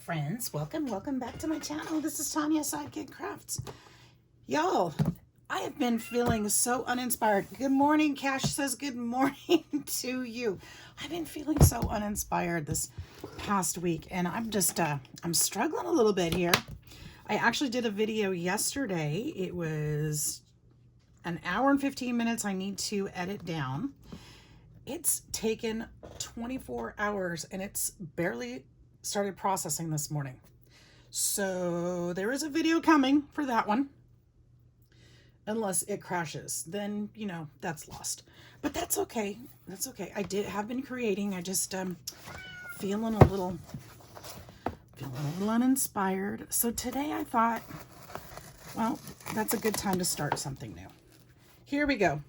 friends. Welcome back to my channel. This is Tanya, SideGigCrafts. Y'all, I have been feeling so uninspired. Good morning. Cash says good morning to you. I've been feeling so uninspired this past week, and I'm just, I'm struggling a little bit here. I actually did a video yesterday. It was an hour and 15 minutes I need to edit down. It's taken 24 hours and it's barely started processing this morning. So there is a video coming for that one. Unless it crashes, then, you know, that's lost. But that's okay. That's okay. I have been creating. I just feeling a little uninspired. So today I thought, well, that's a good time to start something new. Here we go.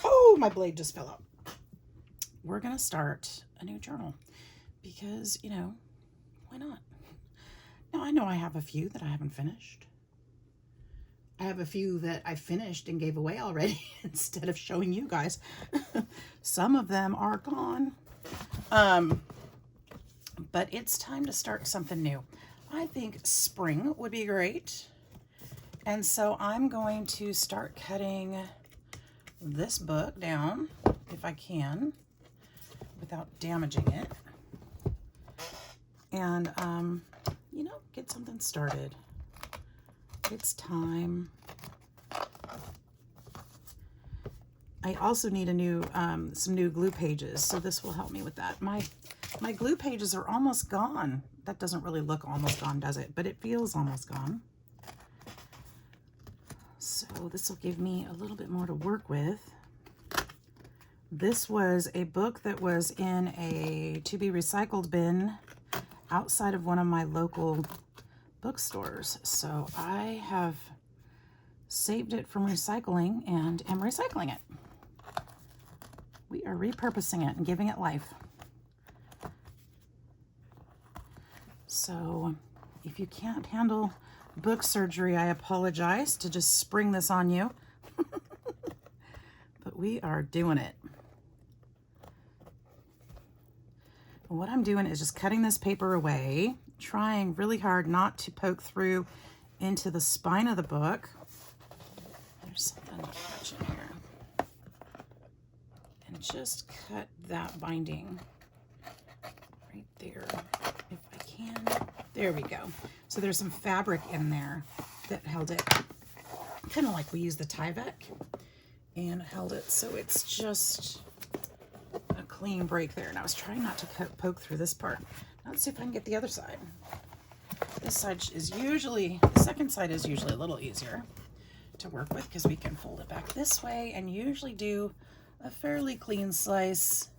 Oh, my blade just fell out. We're going to start a new journal because, you know, why not? Now, I know I have a few that I haven't finished. I have a few that I finished and gave away already instead of showing you guys. Some of them are gone. But it's time to start something new. I think spring would be great. And so I'm going to start cutting this book down, if I can, without damaging it. And, you know, get something started. It's time. I also need a new, some new glue pages, so this will help me with that. My glue pages are almost gone. That doesn't really look almost gone, does it? But it feels almost gone. So this will give me a little bit more to work with. This was a book that was in a to be recycled bin outside of one of my local bookstores. So I have saved it from recycling and am recycling it. We are repurposing it and giving it life. So if you can't handle book surgery, I apologize to just spring this on you. But we are doing it. What I'm doing is just cutting this paper away, trying really hard not to poke through into the spine of the book. There's something catching here. And just cut that binding right there, if I can. There we go. So there's some fabric in there that held it, kind of like we use the Tyvek, and held it so it's just a clean break there. And I was trying not to poke through this part. Now let's see if I can get the other side. This side is usually, the second side is usually a little easier to work with because we can fold it back this way and usually do a fairly clean slice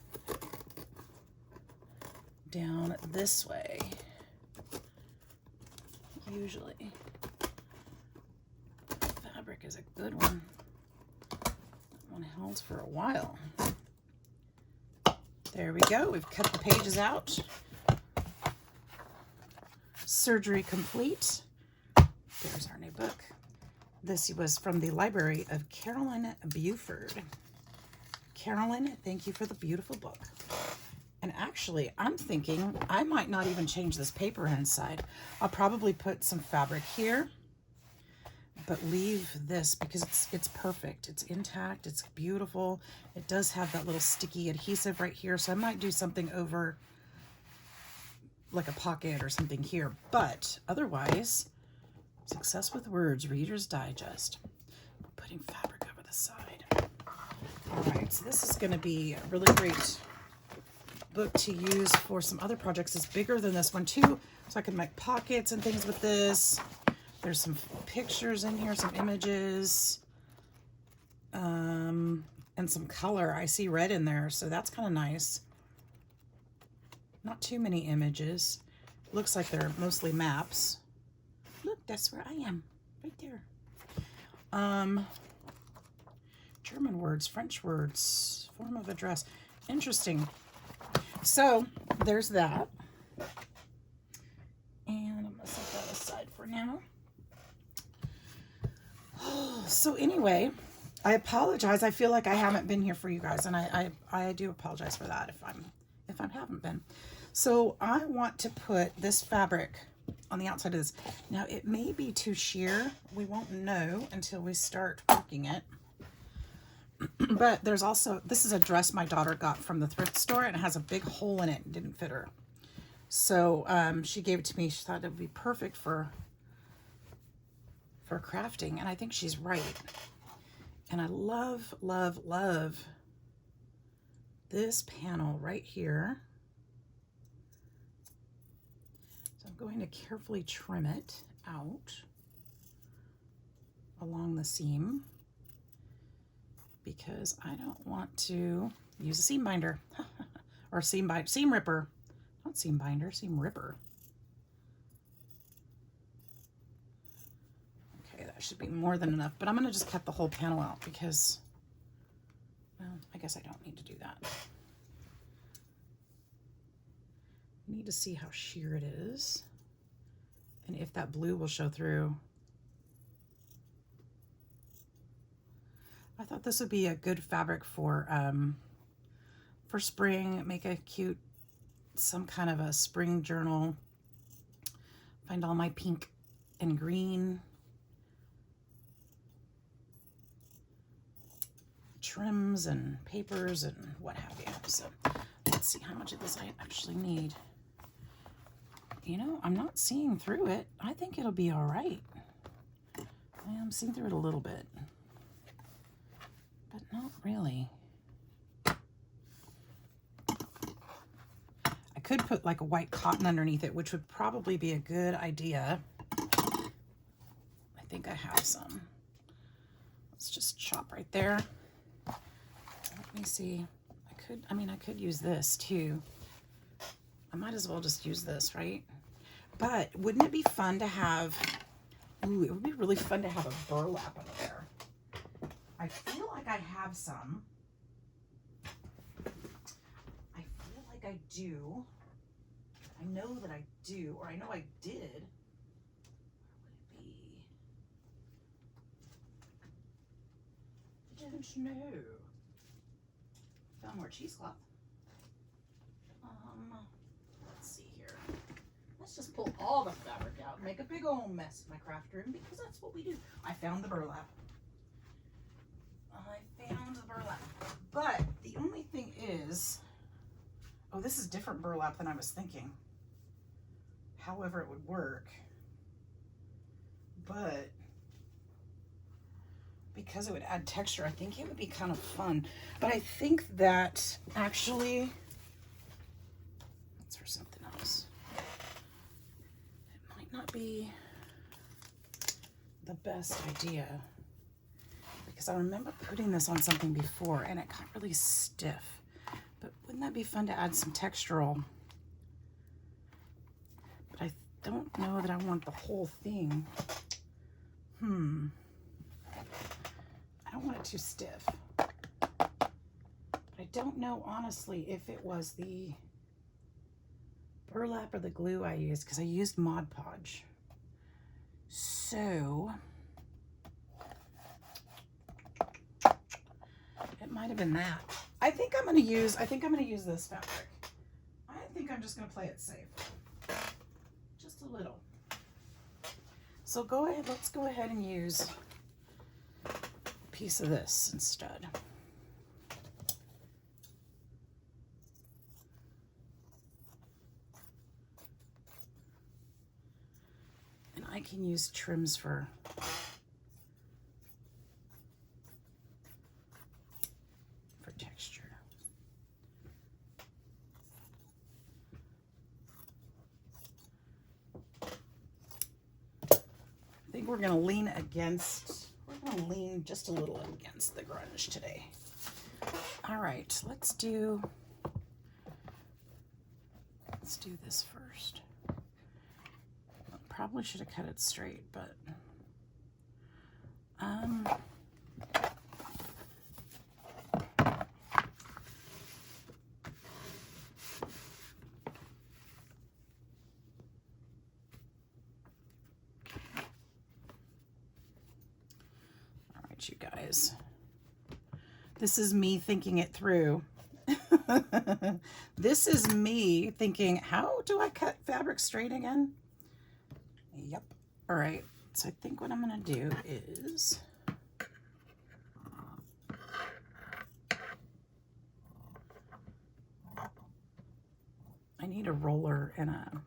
down this way. Usually. Fabric is a good one. That one held for a while. There we go. We've cut the pages out. Surgery complete. There's our new book. This was from the library of Carolyn Buford. Carolyn, thank you for the beautiful book. And actually, I'm thinking I might not even change this paper inside. I'll probably put some fabric here, but leave this because it's perfect. It's intact. It's beautiful. It does have that little sticky adhesive right here. So I might do something over like a pocket or something here. But otherwise, success with words, Reader's Digest. Putting fabric over the side. All right, so this is going to be a really great book to use for some other projects. It's bigger than this one too, so I can make pockets and things with this. There's some pictures in here, some images, and some color. I see red in there, so that's kind of nice. Not too many images. Looks like they're mostly maps. Look, that's where I am, right there. German words, French words, form of address. Interesting. So there's that. And I'm gonna set that aside for now. So anyway, I apologize. I feel like I haven't been here for you guys, and I do apologize for that if I haven't been. So I want to put this fabric on the outside of this. Now, it may be too sheer. We won't know until we start working it. But there's also, this is a dress my daughter got from the thrift store, and it has a big hole in it and didn't fit her. So she gave it to me. She thought it would be perfect for crafting, and I think she's right. And I love, love, love this panel right here. So I'm going to carefully trim it out along the seam because I don't want to use a seam binder or seam ripper. Not seam binder, seam ripper. Okay, that should be more than enough, but I'm going to just cut the whole panel out because, well, I guess I don't need to do that. I need to see how sheer it is and if that blue will show through. I thought this would be a good fabric for spring. Make a cute, some kind of a spring journal. Find all my pink and green trims and papers and what have you. So let's see how much of this I actually need. You know, I'm not seeing through it. I think it'll be all right. I'm seeing through it a little bit, but not really. I could put like a white cotton underneath it, which would probably be a good idea. I think I have some. Let's just chop right there. Let me see. I could use this too. I might as well just use this, right? But wouldn't it be fun to have, ooh, it would be really fun to have a burlap under there. I feel like I have some. I feel like I do. I know that I do, or I know I did. Where would it be? I don't know. Found more cheesecloth. Let's see here. Let's just pull all the fabric out and make a big old mess in my craft room because that's what we do. I found the burlap. But the only thing is, oh, this is different burlap than I was thinking. However it would work. But because it would add texture, I think it would be kind of fun. But I think that actually, that's for something else. It might not be the best idea because I remember putting this on something before and it got really stiff. But wouldn't that be fun to add some textural? But I don't know that I want the whole thing. I don't want it too stiff. But I don't know, honestly, if it was the burlap or the glue I used, because I used Mod Podge. So it might have been that. I think I'm going to use this fabric. I think I'm just going to play it safe. Just a little. So go ahead, let's go ahead and use a piece of this instead. And I can use trims for texture. I think we're going to lean just a little against the grunge today. All right, let's do this first. Probably should have cut it straight, but you guys, this is me thinking it through. This is me thinking, how do I cut fabric straight again? Yep. All right. So I think what I'm going to do is I need a roller and a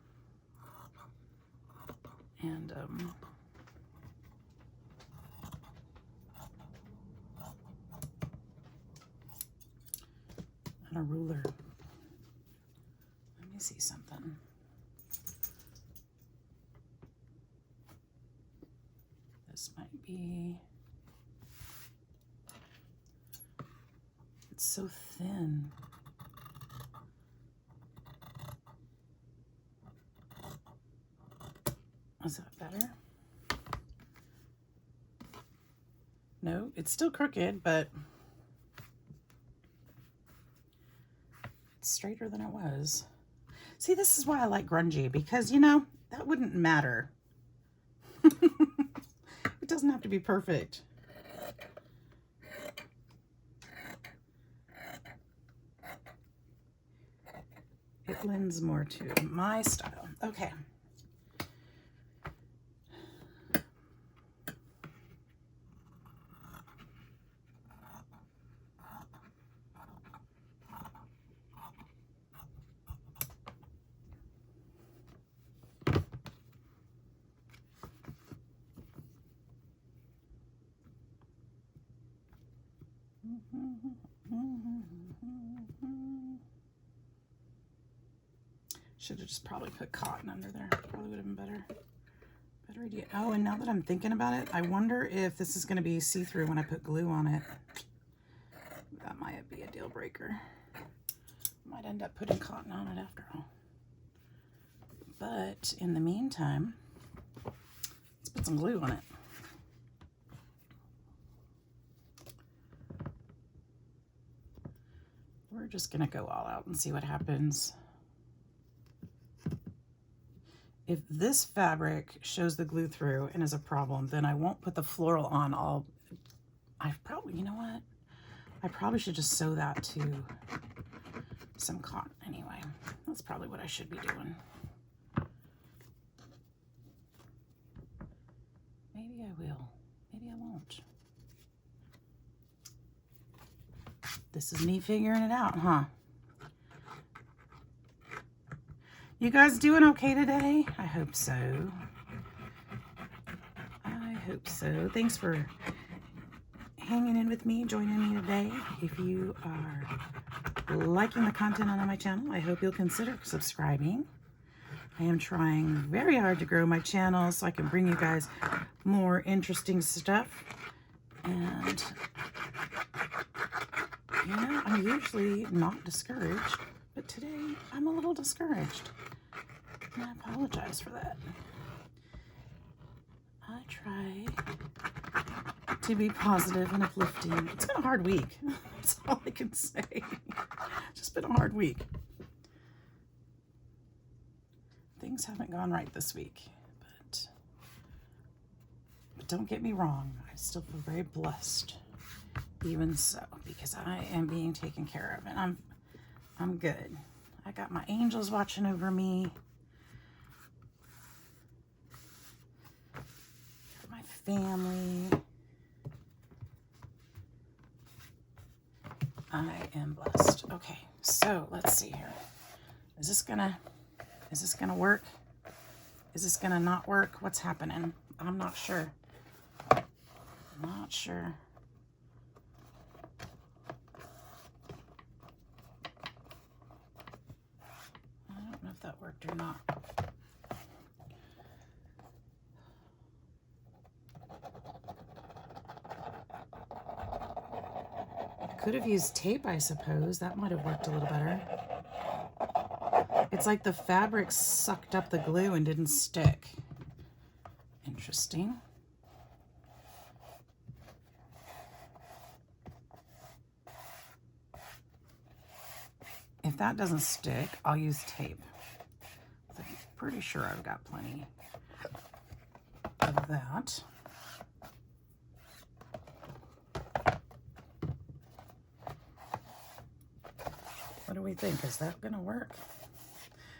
ruler. Let me see something. This might be, it's so thin. Is that better? No, it's still crooked, but it's straighter than it was. See, this is why I like grungy, because, you know, that wouldn't matter. It doesn't have to be perfect. It lends more to my style. Okay. Should have just probably put cotton under there. Probably would have been better. Better idea. Oh, and now that I'm thinking about it, I wonder if this is going to be see-through when I put glue on it. That might be a deal breaker. Might end up putting cotton on it after all. But in the meantime, let's put some glue on it. We're just going to go all out and see what happens. If this fabric shows the glue through and is a problem, then I won't put the floral on all. You know what? I probably should just sew that to some cotton anyway. That's probably what I should be doing. Maybe I will. Maybe I won't. This is me figuring it out, huh? You guys doing okay today? I hope so. I hope so. Thanks for hanging in with me, joining me today. If you are liking the content on my channel, I hope you'll consider subscribing. I am trying very hard to grow my channel so I can bring you guys more interesting stuff. And, you know, I'm usually not discouraged, but today I'm a little discouraged. And I apologize for that. I try to be positive and uplifting. It's been a hard week. That's all I can say. It's just been a hard week. Things haven't gone right this week, but don't get me wrong. I still feel very blessed, even so, because I am being taken care of, and I'm good. I got my angels watching over me. Got my family. I am blessed. Okay, so let's see here. Is this gonna work? Is this gonna not work? What's happening? I'm not sure. Not sure. I don't know if that worked or not. Could have used tape, I suppose. That might have worked a little better. It's like the fabric sucked up the glue and didn't stick. Interesting. If that doesn't stick, I'll use tape. I'm pretty sure I've got plenty of that. What do we think? Is that gonna work?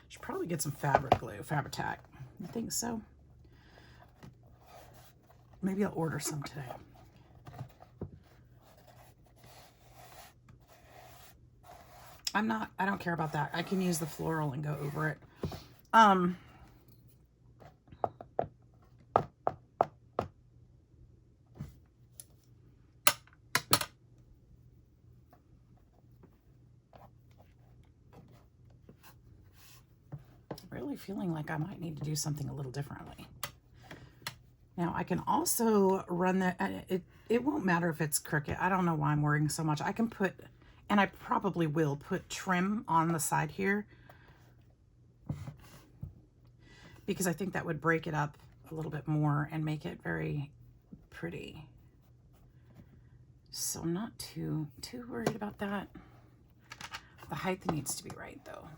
Should probably get some fabric glue, fabric tack. You think so? Maybe I'll order some today. I don't care about that. I can use the floral and go over it. Really feeling like I might need to do something a little differently. Now I can also run that, it won't matter if it's crooked. I don't know why I'm worrying so much. I can put, and I probably will put trim on the side here, because I think that would break it up a little bit more and make it very pretty. So I'm not too worried about that. The height needs to be right though.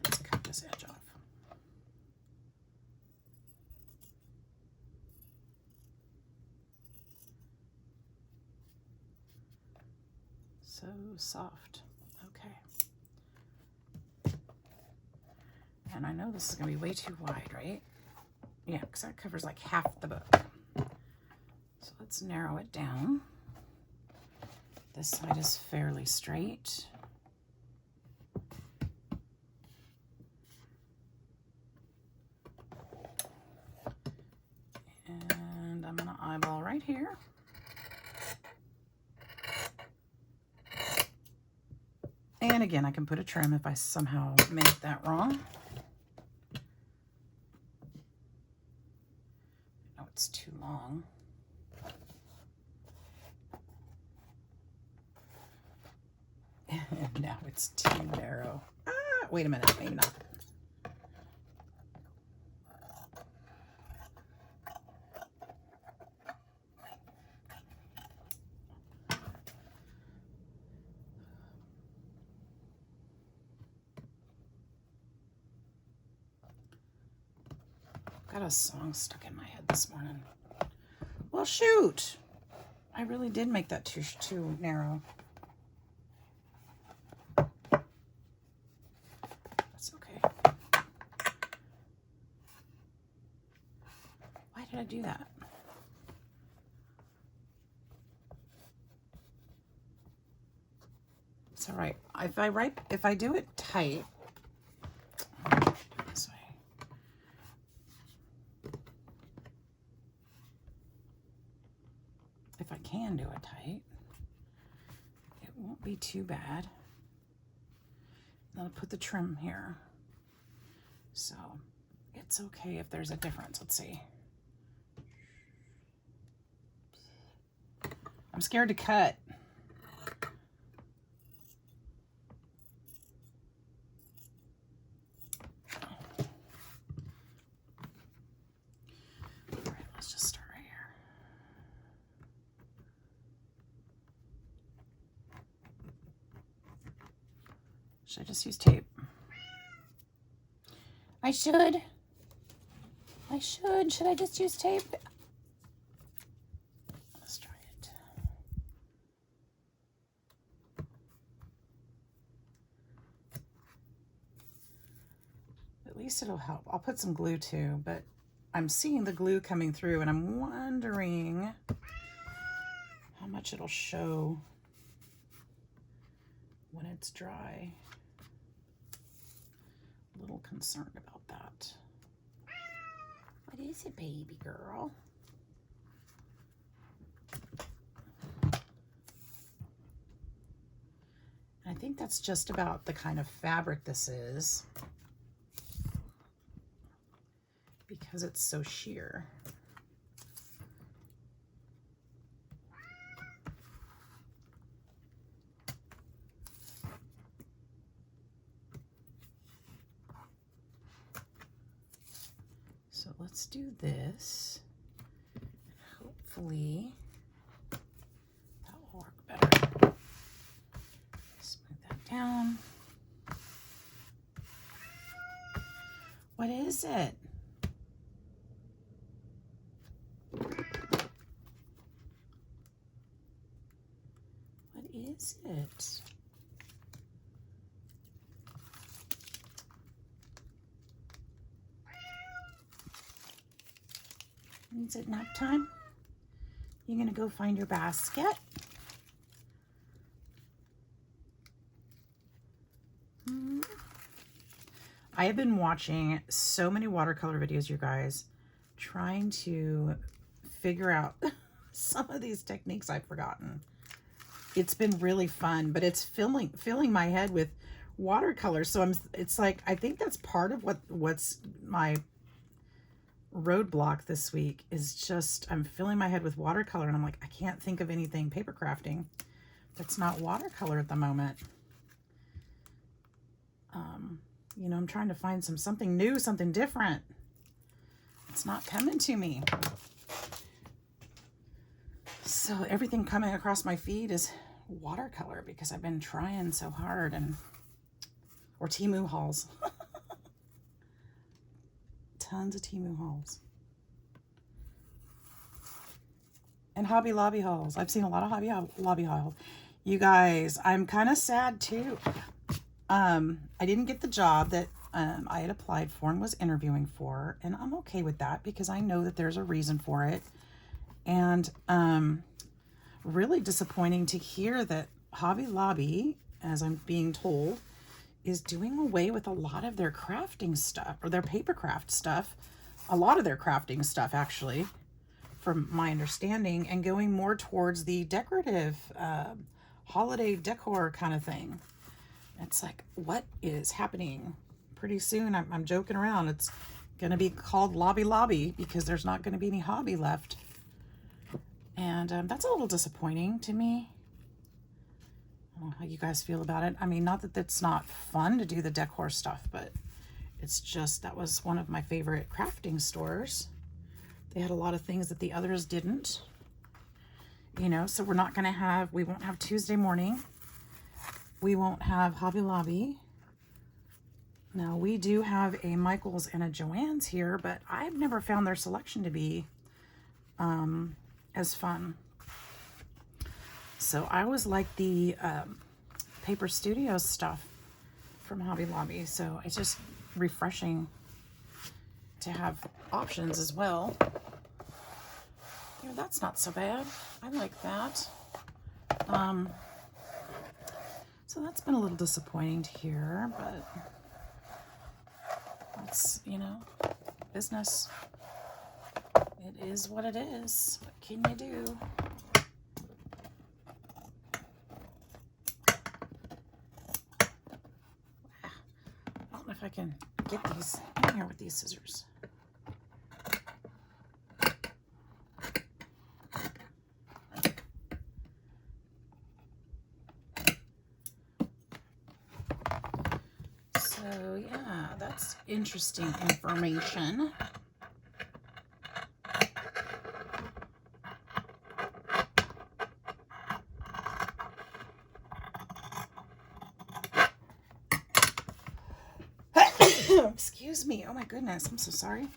Let's cut this edge off. So soft. Okay. And I know this is going to be way too wide, right? Yeah, because that covers like half the book. So let's narrow it down. This side is fairly straight. And I'm going to eyeball right here. And again, I can put a trim if I somehow make that wrong. No, it's too long. And now it's too narrow. Ah, wait a minute, maybe not. Got a song stuck in my head this morning. Well, shoot. I really did make that too narrow. That's okay. Why did I do that? It's all right. If I do it tight, this way. If I can do it tight, it won't be too bad. Then I'll put the trim here. So it's okay if there's a difference. Let's see. I'm scared to cut. All right, let's just start right here. Should I just use tape? I should. Should I just use tape? Let's try it. At least it'll help. I'll put some glue too, but I'm seeing the glue coming through and I'm wondering how much it'll show when it's dry. A little concerned about that. What is it, baby girl? I think that's just about the kind of fabric this is, because it's so sheer. So let's do this. Hopefully that will work better. Smooth that down. What is it? What is it? Is it nap time? You're gonna go find your basket. I have been watching so many watercolor videos, you guys, trying to figure out some of these techniques I've forgotten. It's been really fun, but it's filling my head with watercolor. So it's like, I think that's part of what's my roadblock this week is just, I'm filling my head with watercolor and I'm like, I can't think of anything paper crafting that's not watercolor at the moment. You know, I'm trying to find something new, something different. It's not coming to me. So everything coming across my feed is watercolor because I've been trying so hard, or Temu hauls. Tons of Temu hauls. And Hobby Lobby hauls. I've seen a lot of Hobby Lobby hauls. You guys, I'm kind of sad too. I didn't get the job that I had applied for and was interviewing for, and I'm okay with that because I know that there's a reason for it. And really disappointing to hear that Hobby Lobby, as I'm being told, is doing away with a lot of their crafting stuff, or their paper craft stuff, a lot of their crafting stuff actually, from my understanding, and going more towards the decorative holiday decor kind of thing. It's like, what is happening? Pretty soon, I'm joking around, it's going to be called Lobby because there's not going to be any hobby left. And that's a little disappointing to me. I don't know how you guys feel about it. I mean, not that it's not fun to do the decor stuff, but it's just, that was one of my favorite crafting stores. They had a lot of things that the others didn't. You know, so we won't have Tuesday morning. We won't have Hobby Lobby. Now, we do have a Michael's and a Joann's here, but I've never found their selection to be as fun. So I always like the Paper Studios stuff from Hobby Lobby. So it's just refreshing to have options as well. You know, that's not so bad. I like that. So that's been a little disappointing to hear, but it's, you know, business. It is what it is. What can you do? I don't know if I can get these in here with these scissors. So yeah, that's interesting information. Excuse me. Oh my goodness. I'm so sorry.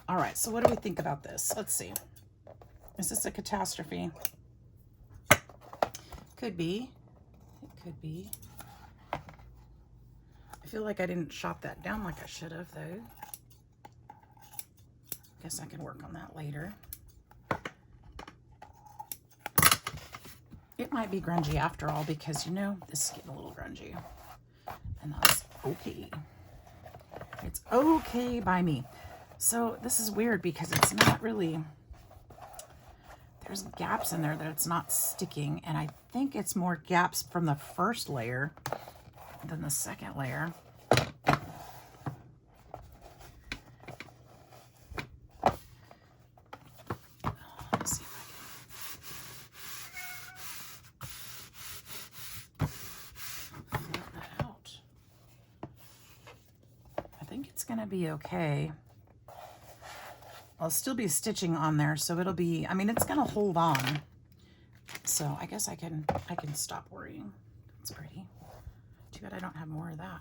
All right. So what do we think about this? Let's see. Is this a catastrophe? Could be. It could be. I feel like I didn't chop that down like I should have, though. Guess I can work on that later. It might be grungy after all because, you know, this is getting a little grungy. And that's okay. It's okay by me. So this is weird because it's not really, there's gaps in there that it's not sticking, and I think it's more gaps from the first layer than the second layer. Let's see if I can flip that out. I think it's gonna be okay. I'll still be stitching on there, so it'll be, I mean, it's gonna hold on. So I guess I can stop worrying. It's pretty. Too bad I don't have more of that.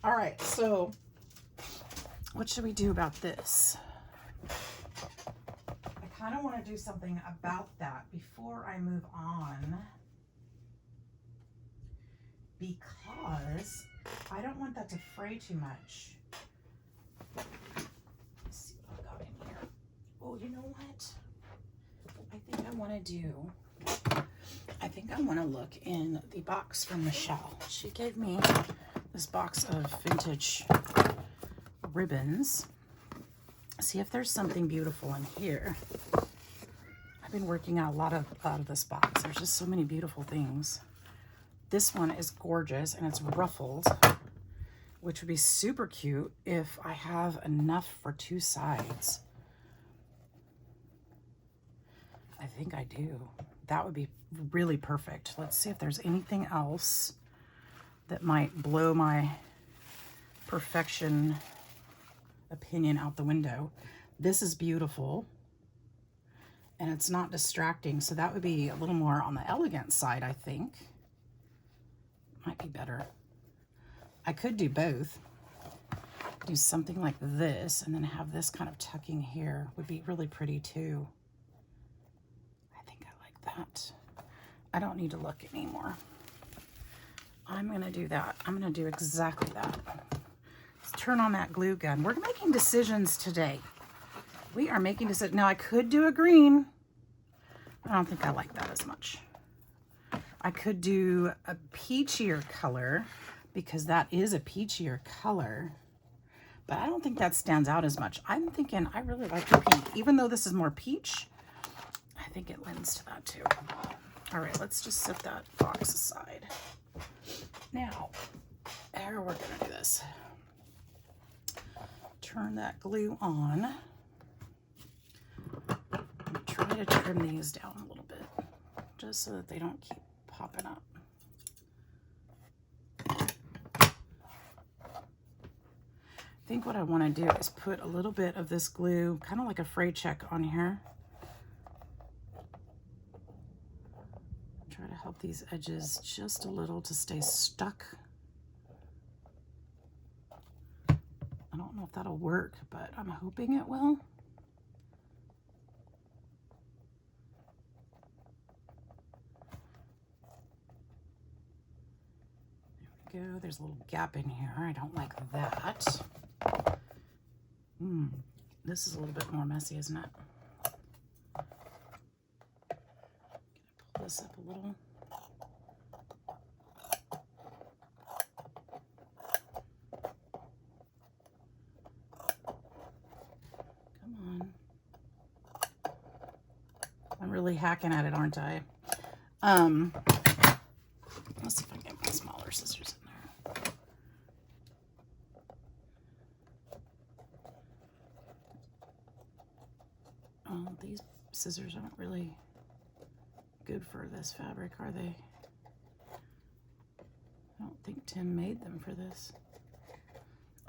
All right, so what should we do about this? I kind of want to do something about that before I move on, because I don't want that to fray too much. Let's see what I got in here. Oh, you know what? I think I want to look in the box from Michelle. She gave me this box of vintage ribbons. See if there's something beautiful in here. I've been working out a lot of this box. There's just so many beautiful things. This one is gorgeous and it's ruffled, which would be super cute if I have enough for 2 sides. I think I do. That would be really perfect. Let's see if there's anything else that might blow my perfection opinion out the window. This is beautiful and it's not distracting, so that would be a little more on the elegant side, I think. Might be better. I could do both. Do something like this and then have this kind of tucking here. Would be really pretty too. I think I like that. I don't need to look anymore. I'm gonna do that. I'm gonna do exactly that. Let's turn on that glue gun. We're making decisions today. We are making decisions. Now I could do a green. I don't think I like that as much. I could do a peachier color because that is a peachier color, but I don't think that stands out as much. I'm thinking I really like the pink. Even though this is more peach, I think it lends to that too. All right, let's just set that box aside. Now, how we're gonna do this. Turn that glue on. Try to trim these down a little bit, just so that they don't keep popping up. I think what I want to do is put a little bit of this glue, kind of like a fray check on here. Try to help these edges just a little to stay stuck. I don't know if that'll work, but I'm hoping it will. There we go. There's a little gap in here. I don't like that. This is a little bit more messy, isn't it? Pull this up a little. I'm really hacking at it, aren't I? Let's see if I can get my smaller scissors in there. Oh, these scissors aren't really good for this fabric, are they? I don't think Tim made them for this.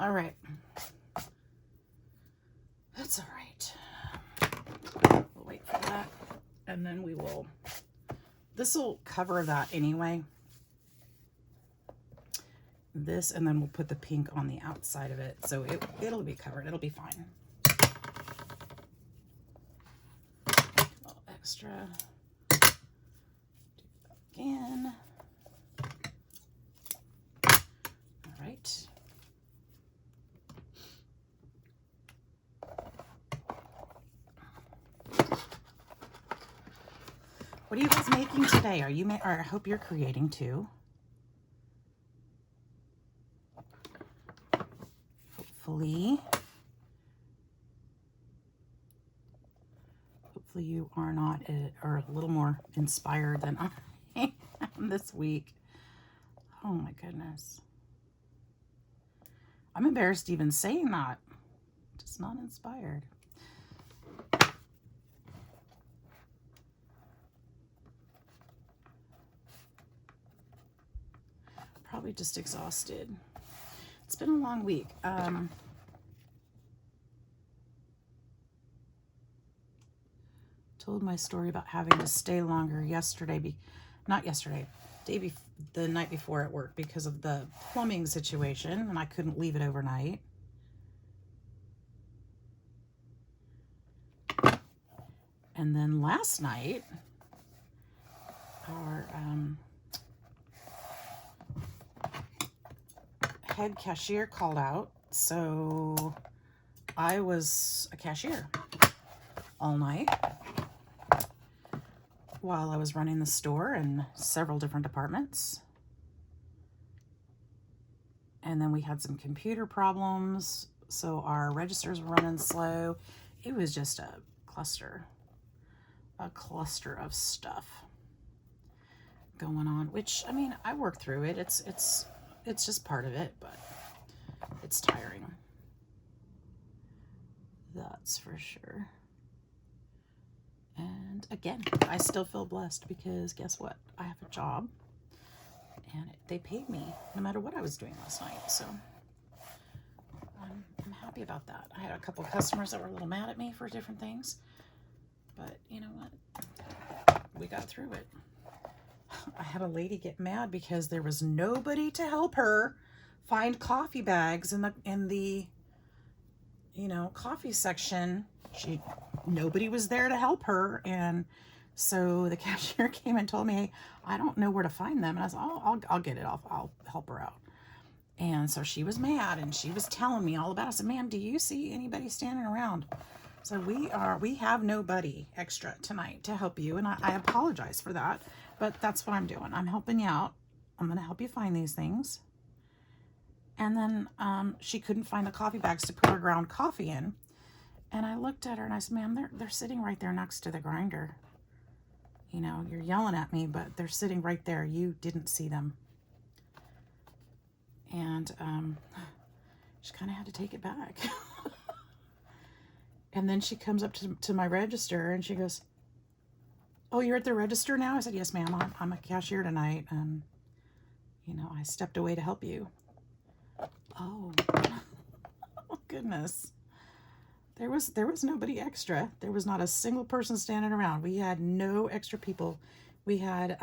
All right. That's all right. We'll wait for that. And then we will, this will cover that anyway. This, and then we'll put the pink on the outside of it. So it'll be covered. It'll be fine. A little extra. Do that again. All right. What are you guys making today? Are you or I hope you're creating too. Hopefully you are not or a little more inspired than I am this week. Oh my goodness. I'm embarrassed even saying that. Just not inspired. Probably just exhausted. It's been a long week. Told my story about having to stay longer yesterday, not yesterday, the night before at work because of the plumbing situation, and I couldn't leave it overnight. And then last night, our head cashier called out, so I was a cashier. all night while I was running the store in several different departments. And then we had some computer problems, so our registers were running slow. It was just a cluster of stuff going on, which, I mean, I worked through it. It's just part of it, but it's tiring. That's for sure. And again, I still feel blessed because guess what? I have a job and they paid me no matter what I was doing last night. So I'm happy about that. I had a couple of customers that were a little mad at me for different things, but you know what? We got through it. I had a lady get mad because there was nobody to help her find coffee bags in the you know, coffee section. Nobody was there to help her, and so the cashier came and told me, hey, I don't know where to find them. And I said, oh, I'll get it. I'll help her out. And so she was mad, and she was telling me all about it. I said, ma'am, do you see anybody standing around? So we have nobody extra tonight to help you, and I apologize for that, but that's what I'm doing. I'm helping you out. I'm going to help you find these things. And then she couldn't find the coffee bags to put her ground coffee in. And I looked at her and I said, ma'am, they're sitting right there next to the grinder. You know, you're yelling at me, but they're sitting right there. You didn't see them. And she kind of had to take it back. And then she comes up to my register and she goes, oh, you're at the register now? I said, yes, ma'am, I'm a cashier tonight. And, you know, I stepped away to help you. Oh, oh goodness. There was nobody extra. There was not a single person standing around. We had no extra people. We had,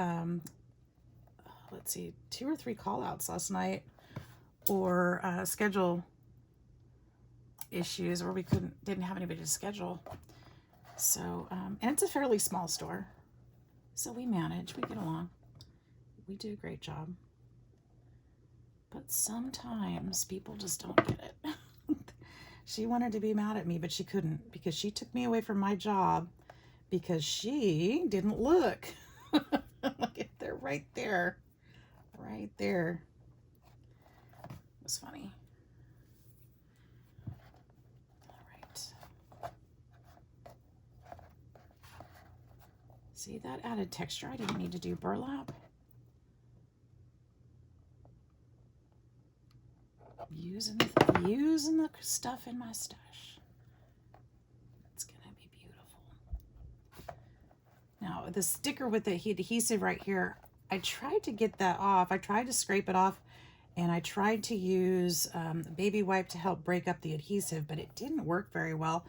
let's see, 2 or 3 call outs last night, or schedule issues where we didn't have anybody to schedule. So, and it's a fairly small store. So we manage, we get along. We do a great job. But sometimes people just don't get it. She wanted to be mad at me, but she couldn't because she took me away from my job because she didn't look. Look at there, right there. Right there. It was funny. All right. See, that added texture. I didn't need to do burlap. Using the stuff in my stash. It's gonna be beautiful. Now the sticker with the adhesive right here, I tried to get that off. I tried to scrape it off, and I tried to use baby wipe to help break up the adhesive, but it didn't work very well.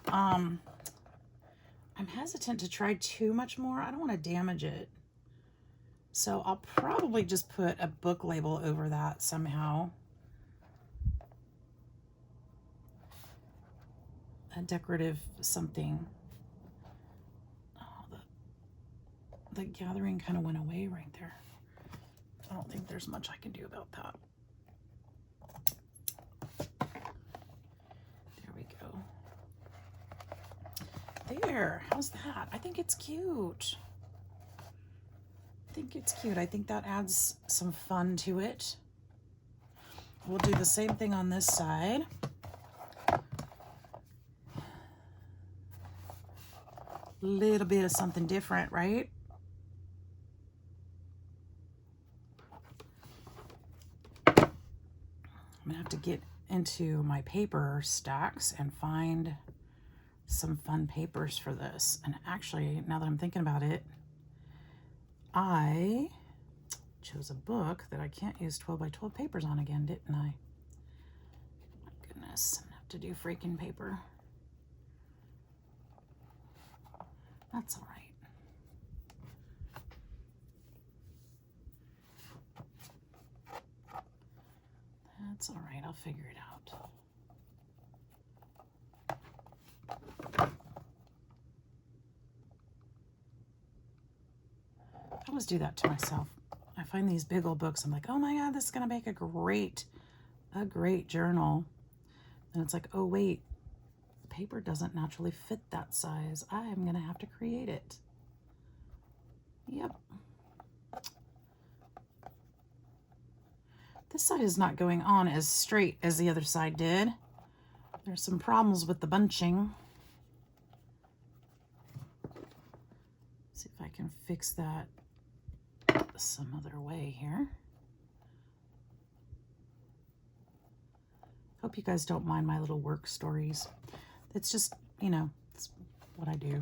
I'm hesitant to try too much more. I don't want to damage it. So I'll probably just put a book label over that somehow. A decorative something. Oh, the gathering kind of went away right there. I don't think there's much I can do about that. There we go. There, how's that? I think it's cute. I think that adds some fun to it. We'll do the same thing on this side. Little bit of something different, right? I'm gonna have to get into my paper stacks and find some fun papers for this. And actually, now that I'm thinking about it, I chose a book that I can't use 12 by 12 papers on again, didn't I? My goodness, I'm gonna have to do freaking paper. That's all right. That's all right. I'll figure it out. I always do that to myself. I find these big old books. I'm like, oh my God, this is going to make a great journal. And it's like, oh wait, paper doesn't naturally fit that size. I am going to have to create it. Yep. This side is not going on as straight as the other side did. There's some problems with the bunching. See if I can fix that some other way here. Hope you guys don't mind my little work stories. It's just, you know, it's what I do.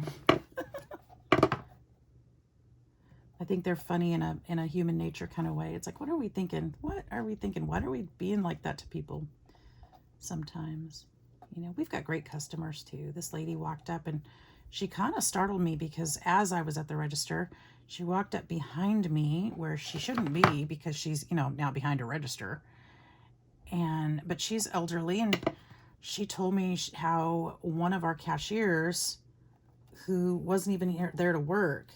I think they're funny in a human nature kind of way. It's like, what are we thinking? What are we thinking? Why are we being like that to people sometimes? You know, we've got great customers too. This lady walked up and she kind of startled me because as I was at the register, she walked up behind me where she shouldn't be because she's, you know, now behind a register. But she's elderly, and she told me how one of our cashiers who wasn't even there to work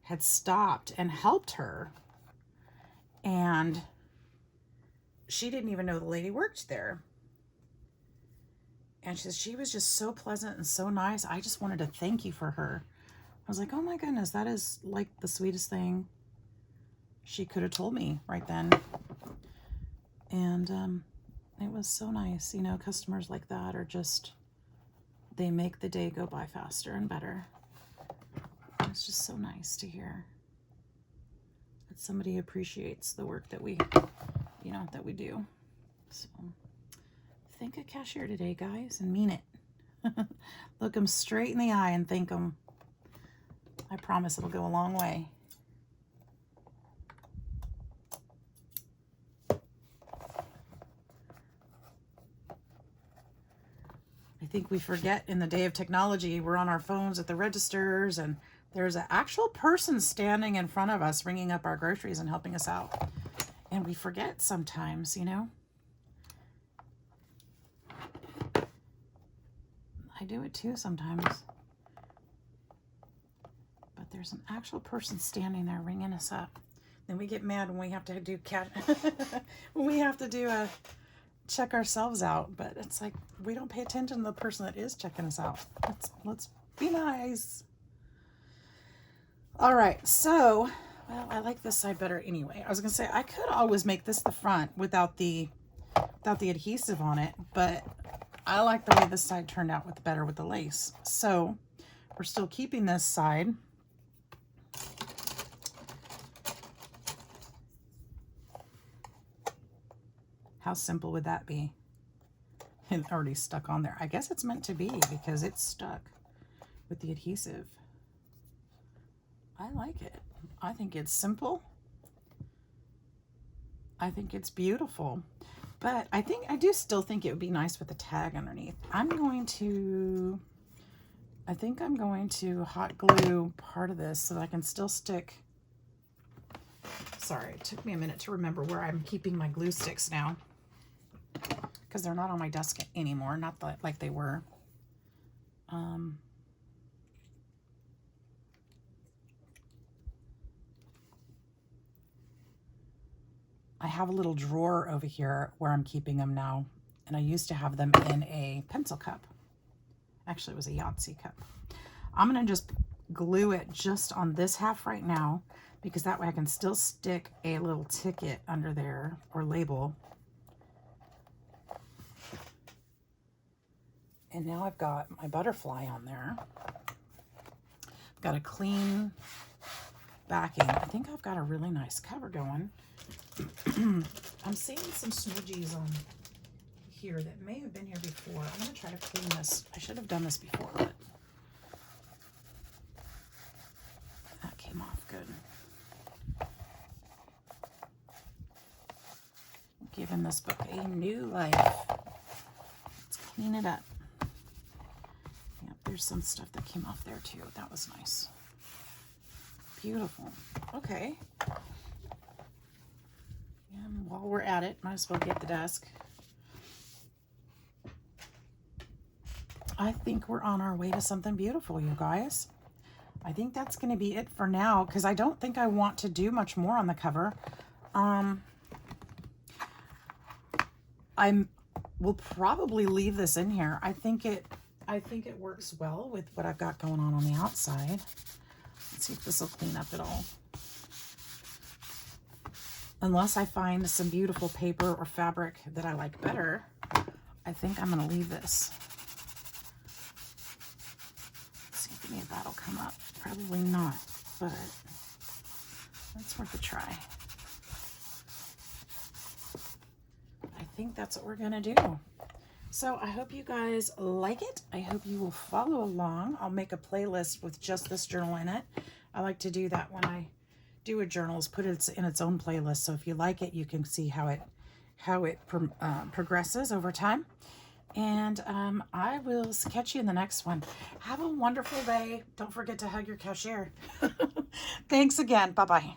had stopped and helped her, and she didn't even know the lady worked there. And she said she was just so pleasant and so nice. I just wanted to thank you for her. I was like, oh my goodness, that is like the sweetest thing she could have told me right then. And it was so nice. You know, customers like that are just, they make the day go by faster and better. It's just so nice to hear that somebody appreciates the work that we, you know, that we do. So thank a cashier today, guys, and mean it. Look them straight in the eye and thank them. I promise it'll go a long way. I think we forget in the day of technology, we're on our phones at the registers and there's an actual person standing in front of us ringing up our groceries and helping us out. And we forget sometimes, you know. I do it too sometimes. But there's an actual person standing there ringing us up. Then we get mad when we have to do when we have to do a check ourselves out. But it's like we don't pay attention to the person that is checking us out. Let's be nice. All right, so, well, I like this side better anyway. I was gonna say I could always make this the front without the adhesive on it, but I like the way this side turned out better with the lace. So we're still keeping this side. How simple would that be? It already stuck on there. I guess it's meant to be because it's stuck with the adhesive. I like it. I think it's simple. I think it's beautiful. But I do still think it would be nice with a tag underneath. I think I'm going to hot glue part of this so that I can still stick. Sorry, it took me a minute to remember where I'm keeping my glue sticks now, because they're not on my desk anymore, not like they were. I have a little drawer over here where I'm keeping them now, and I used to have them in a pencil cup. Actually, it was a Yahtzee cup. I'm going to just glue it just on this half right now, because that way I can still stick a little ticket under there or label. And now I've got my butterfly on there. I've got a clean backing. I think I've got a really nice cover going. I'm seeing some smudgies on here that may have been here before. I'm going to try to clean this. I should have done this before, but that came off good. Giving this book a new life. Let's clean it up. Yep, there's some stuff that came off there too. That was nice. Beautiful. Okay. And while we're at it, might as well get the desk. I think we're on our way to something beautiful, you guys. I think that's going to be it for now, because I don't think I want to do much more on the cover. I will probably leave this in here. I I think it works well with what I've got going on the outside. Let's see if this will clean up at all. Unless I find some beautiful paper or fabric that I like better, I think I'm going to leave this. Let's see if any of that will come up. Probably not, but that's worth a try. I think that's what we're going to do. So I hope you guys like it. I hope you will follow along. I'll make a playlist with just this journal in it. I like to do that when I do a journal, is put it in its own playlist. So if you like it, you can see how it progresses over time. And I will catch you in the next one. Have a wonderful day. Don't forget to hug your cashier. Thanks again. Bye-bye.